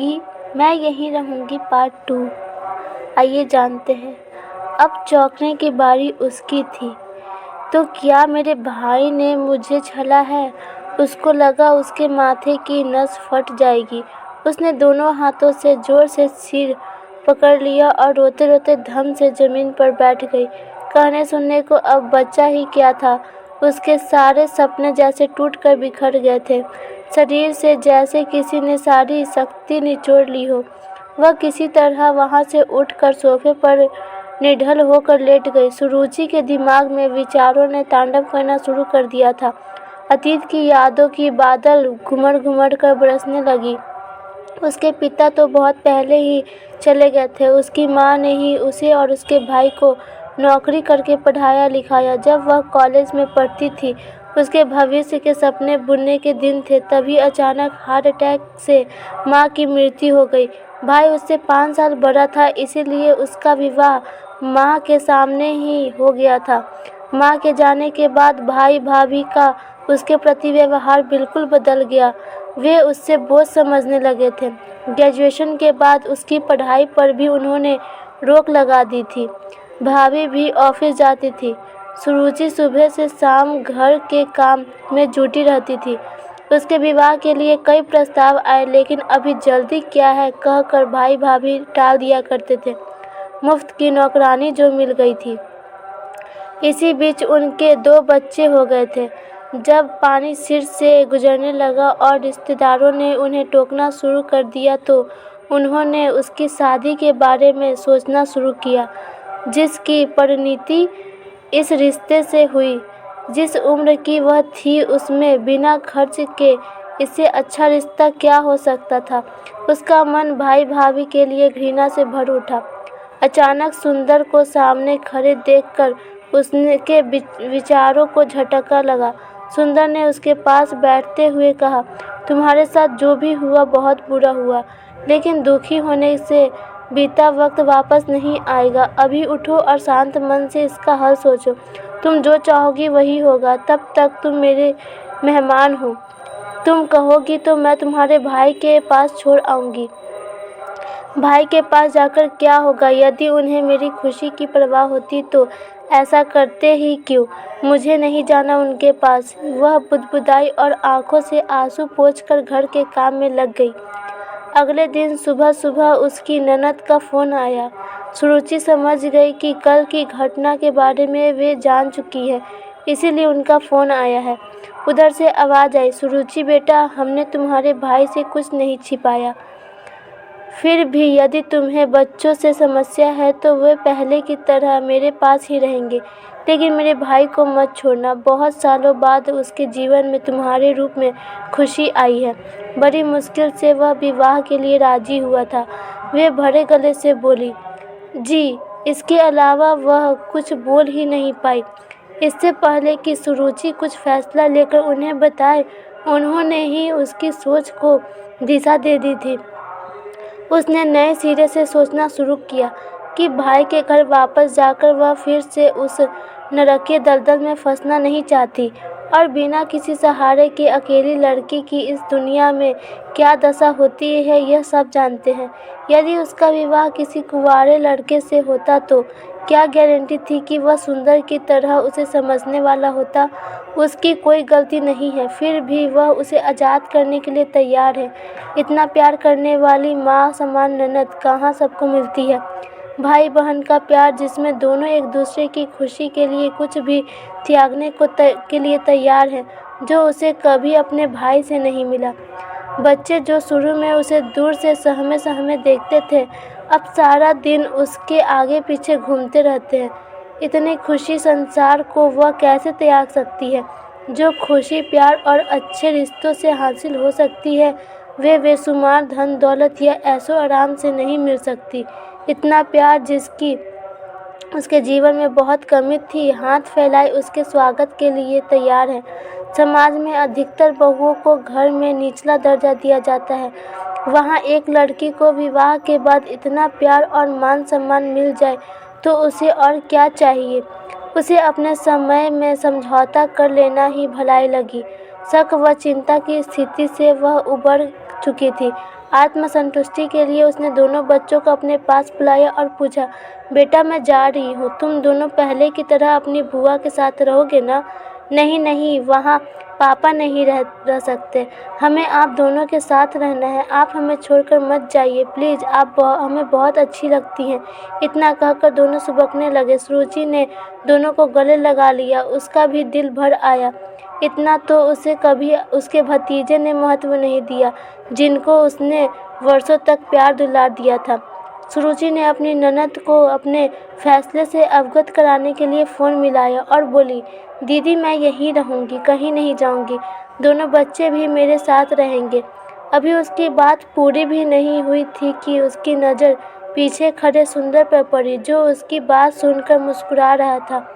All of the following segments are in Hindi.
रहूँगी, मैं यहीं रहूँगी पार्ट 2। आइए जानते हैं। अब चौंकने की बारी उसकी थी। तो क्या मेरे भाई ने मुझे छला है? उसको लगा उसके माथे की नस फट जाएगी। उसने दोनों हाथों से जोर से सिर पकड़ लिया और रोते रोते धम से ज़मीन पर बैठ गई। कहने सुनने को अब बचा ही क्या था। उसके सारे सपने जैसे टूट कर बिखर गए थे। शरीर से जैसे किसी ने सारी शक्ति निचोड़ ली हो। वह किसी तरह वहाँ से उठकर सोफे पर निढल होकर लेट गई। सुरुचि के दिमाग में विचारों ने तांडव करना शुरू कर दिया था। अतीत की यादों की बादल घुमड़ घुमड़ कर बरसने लगी। उसके पिता तो बहुत पहले ही चले गए थे। उसकी माँ ने ही उसे और उसके भाई को नौकरी करके पढ़ाया लिखाया। जब वह कॉलेज में पढ़ती थी, उसके भविष्य के सपने बुनने के दिन थे, तभी अचानक हार्ट अटैक से माँ की मृत्यु हो गई। भाई उससे 5 साल बड़ा था, इसीलिए उसका विवाह माँ के सामने ही हो गया था। माँ के जाने के बाद भाई भाभी का उसके प्रति व्यवहार बिल्कुल बदल गया। वे उससे बोझ समझने लगे थे। ग्रेजुएशन के बाद उसकी पढ़ाई पर भी उन्होंने रोक लगा दी थी। भाभी भी ऑफिस जाती थी। सुरुचि सुबह से शाम घर के काम में जुटी रहती थी। उसके विवाह के लिए कई प्रस्ताव आए, लेकिन अभी जल्दी क्या है कहकर भाई भाभी टाल दिया करते थे। मुफ्त की नौकरानी जो मिल गई थी। इसी बीच उनके 2 बच्चे हो गए थे। जब पानी सिर से गुजरने लगा और रिश्तेदारों ने उन्हें टोकना शुरू कर दिया, तो उन्होंने उसकी शादी के बारे में सोचना शुरू किया, जिसकी परिणति इस रिश्ते से हुई। जिस उम्र की वह थी, उसमें बिना खर्च के इससे अच्छा रिश्ता क्या हो सकता था। उसका मन भाई भाभी के लिए घृणा से भर उठा। अचानक सुंदर को सामने खड़े देखकर उसके विचारों को झटका लगा। सुंदर ने उसके पास बैठते हुए कहा, तुम्हारे साथ जो भी हुआ बहुत बुरा हुआ, लेकिन दुखी होने से बीता वक्त वापस नहीं आएगा। अभी उठो और शांत मन से इसका हल सोचो। तुम जो चाहोगी वही होगा। तब तक तुम मेरे मेहमान हो। तुम कहोगी तो मैं तुम्हारे भाई के पास छोड़ आऊँगी। भाई के पास जाकर क्या होगा? यदि उन्हें मेरी खुशी की परवाह होती तो ऐसा करते ही क्यों? मुझे नहीं जाना उनके पास। वह बुदबुदाई और आंखों से आंसू पोंछकर घर के काम में लग गई। अगले दिन सुबह सुबह उसकी ननद का फ़ोन आया। सुरुचि समझ गई कि कल की घटना के बारे में वे जान चुकी है, इसीलिए उनका फ़ोन आया है। उधर से आवाज़ आई, सुरुचि बेटा, हमने तुम्हारे भाई से कुछ नहीं छिपाया। फिर भी यदि तुम्हें बच्चों से समस्या है तो वे पहले की तरह मेरे पास ही रहेंगे, लेकिन मेरे भाई को मत छोड़ना। बहुत सालों बाद उसके जीवन में तुम्हारे रूप में खुशी आई है। बड़ी मुश्किल से वह विवाह के लिए राजी हुआ था। वे भरे गले से बोली, जी। इसके अलावा वह कुछ बोल ही नहीं पाई। इससे पहले कि सुरुचि कुछ फैसला लेकर उन्हें बताए, उन्होंने ही उसकी सोच को दिशा दे दी थी। उसने नए सिरे से सोचना शुरू किया कि भाई के घर वापस जाकर वह फिर से उस नरकीय दलदल में फंसना नहीं चाहती। और बिना किसी सहारे के अकेली लड़की की इस दुनिया में क्या दशा होती है, यह सब जानते हैं। यदि उसका विवाह किसी कुंवारे लड़के से होता तो क्या गारंटी थी कि वह सुंदर की तरह उसे समझने वाला होता। उसकी कोई गलती नहीं है, फिर भी वह उसे आज़ाद करने के लिए तैयार है। इतना प्यार करने वाली माँ समान ननद कहाँ सबको मिलती है। भाई बहन का प्यार, जिसमें दोनों एक दूसरे की खुशी के लिए कुछ भी त्यागने के लिए तैयार हैं, जो उसे कभी अपने भाई से नहीं मिला। बच्चे जो शुरू में उसे दूर से सहमे सहमे देखते थे, अब सारा दिन उसके आगे पीछे घूमते रहते हैं। इतनी खुशी संसार को वह कैसे त्याग सकती है? जो खुशी प्यार और अच्छे रिश्तों से हासिल हो सकती है, वे बेशुमार धन दौलत या ऐशो आराम से नहीं मिल सकती। इतना प्यार जिसकी उसके जीवन में बहुत कमी थी, हाथ फैलाए उसके स्वागत के लिए तैयार है। समाज में अधिकतर बहुओं को घर में निचला दर्जा दिया जाता है। वहाँ एक लड़की को विवाह के बाद इतना प्यार और मान सम्मान मिल जाए तो उसे और क्या चाहिए। उसे अपने समय में समझौता कर लेना ही भलाई लगी। शक व चिंता की स्थिति से वह उबर चुकी थी। आत्मसंतुष्टि के लिए उसने दोनों बच्चों को अपने पास बुलाया और पूछा, बेटा मैं जा रही हूँ, तुम दोनों पहले की तरह अपनी बुआ के साथ रहोगे ना? नहीं नहीं, वहाँ पापा नहीं रह सकते, हमें आप दोनों के साथ रहना है, आप हमें छोड़कर मत जाइए प्लीज़, आप हमें बहुत अच्छी लगती हैं। इतना कहकर दोनों सुबकने लगे। सुरुचि ने दोनों को गले लगा लिया, उसका भी दिल भर आया। इतना तो उसे कभी उसके भतीजे ने महत्व नहीं दिया, जिनको उसने वर्षों तक प्यार दुलार दिया था। सुरुचि ने अपनी ननद को अपने फैसले से अवगत कराने के लिए फ़ोन मिलाया और बोली, दीदी मैं यहीं रहूँगी, कहीं नहीं जाऊँगी, दोनों बच्चे भी मेरे साथ रहेंगे। अभी उसकी बात पूरी भी नहीं हुई थी कि उसकी नज़र पीछे खड़े सुंदर पर पड़ी, जो उसकी बात सुनकर मुस्कुरा रहा था।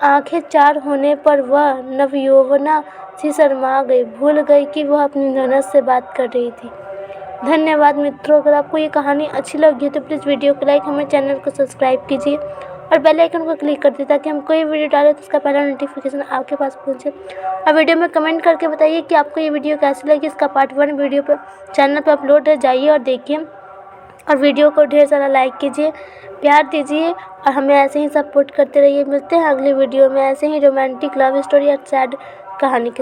आंखें चार होने पर वह नवयौवना सी शर्मा गई, भूल गई कि वह अपनी ननद से बात कर रही थी। धन्यवाद मित्रों, अगर आपको ये कहानी अच्छी लगी हो तो प्लीज़ वीडियो को लाइक, हमें चैनल को सब्सक्राइब कीजिए और बेल आइकन को क्लिक कर दीजिए ताकि हम कोई वीडियो डालें तो उसका पहला नोटिफिकेशन आपके पास पहुंचे। और वीडियो में कमेंट करके बताइए कि आपको ये वीडियो कैसी लगी। इसका पार्ट 1 वीडियो पर चैनल पर अपलोड है, जाइए और देखिए और वीडियो को ढेर सारा लाइक कीजिए, प्यार दीजिए और हमें ऐसे ही सपोर्ट करते रहिए। मिलते हैं अगली वीडियो में ऐसे ही रोमांटिक लव स्टोरी और सैड कहानी के